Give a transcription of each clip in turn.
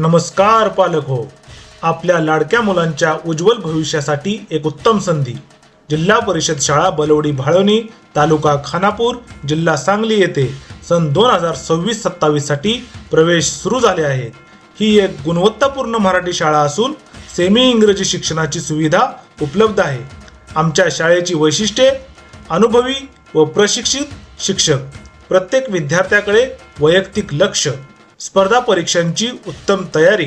नमस्कार पालक हो, आपल्या लाडक्या मुलांच्या उज्ज्वल भविष्यासाठी एक उत्तम संधी. जिल्हा परिषद शाळा बलवडी भाळवणी, तालुका खानापूर, जिल्हा सांगली येथे सन 2026-27 साठी प्रवेश सुरू झाले आहेत. ही एक गुणवत्तापूर्ण मराठी शाळा असून सेमी इंग्रजी शिक्षणाची सुविधा उपलब्ध आहे. आमच्या शाळेची वैशिष्ट्ये: अनुभवी व प्रशिक्षित शिक्षक, प्रत्येक विद्यार्थ्याकडे वैयक्तिक लक्ष, स्पर्धा परीक्षांची उत्तम तयारी,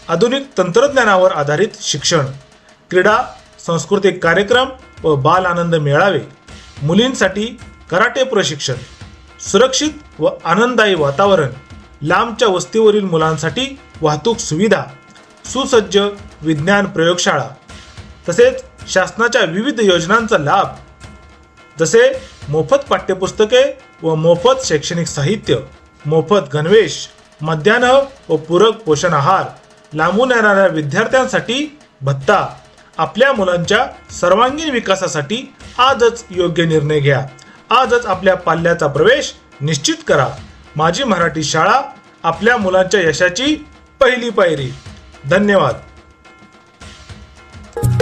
आधुनिक तंत्रज्ञानावर आधारित शिक्षण, क्रीडा, सांस्कृतिक कार्यक्रम व बाल आनंद मेळावे, मुलींसाठी कराटे प्रशिक्षण, सुरक्षित व आनंददायी वातावरण, लांबच्या वस्तीवरील मुलांसाठी वाहतूक सुविधा, सुसज्ज विज्ञान प्रयोगशाळा, तसेच शासनाच्या विविध योजनांचा लाभ जसे मोफत पाठ्यपुस्तके व मोफत शैक्षणिक साहित्य, मोफत गणवेश, मध्यान्ह व पूरक पोषण आहार, लांबून येणाऱ्या विद्यार्थ्यांसाठी भत्ता. आपल्या मुलांच्या सर्वांगीण विकासासाठी आजच योग्य निर्णय घ्या. आजच आपल्या पाल्याचा प्रवेश निश्चित करा. माझी मराठी शाळा, आपल्या मुलांच्या यशाची पहिली पायरी. धन्यवाद.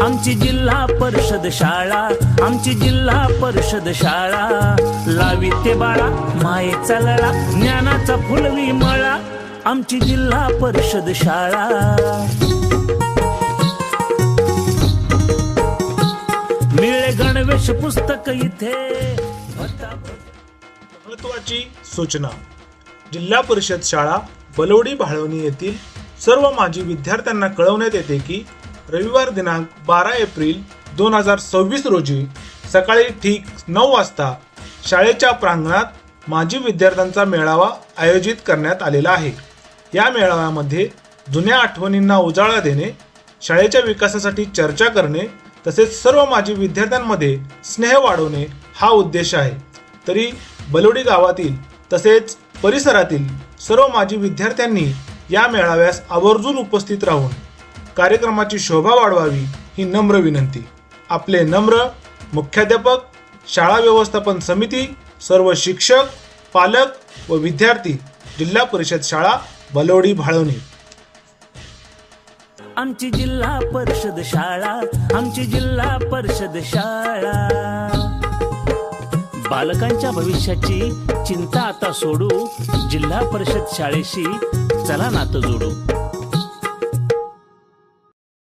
आमची जिल्हा परिषद शाळा, आमची जिल्हा परिषद शाळा, लावी ते बाळा मायेचा लळा, ज्ञानाचा फुलवी मळा, आमची जिल्हा परिषद शाळा. मिळे गणवेश पुस्तक इथे. महत्त्वाची सूचना: जिल्हा परिषद शाळा बलवडी भाळवणी येथील सर्व माजी विद्यार्थ्यांना कळवण्यात येते की रविवार दिनांक 12 एप्रिल 2026 रोजी सकाळी ठीक 9 वाजता शाळेच्या प्रांगणात माजी विद्यार्थ्यांचा मेळावा आयोजित करण्यात आलेला आहे. या मेळाव्यामध्ये जुन्या आठवणींना उजाळा देणे, शाळेच्या विकासासाठी चर्चा करणे तसेच सर्व माजी विद्यार्थ्यांमध्ये स्नेह वाढवणे हा उद्देश आहे. तरी बलवडी गावातील तसेच परिसरातील सर्व माजी विद्यार्थ्यांनी या मेळाव्यास आवर्जून उपस्थित राहून कार्यक्रमाची शोभा वाढवावी ही नम्र विनंती. आपले नम्र मुख्याध्यापक, शाळा व्यवस्थापन समिती, सर्व शिक्षक, पालक व विद्यार्थी, जिल्हा परिषद शाळा बलवडी भाळवणी. आमची जिल्हा परिषद शाळा, आमची जिल्हा परिषद शाळा. बालकांच्या भविष्याची चिंता आता सोडू, जिल्हा परिषद शाळेशी चला नातं जोडू.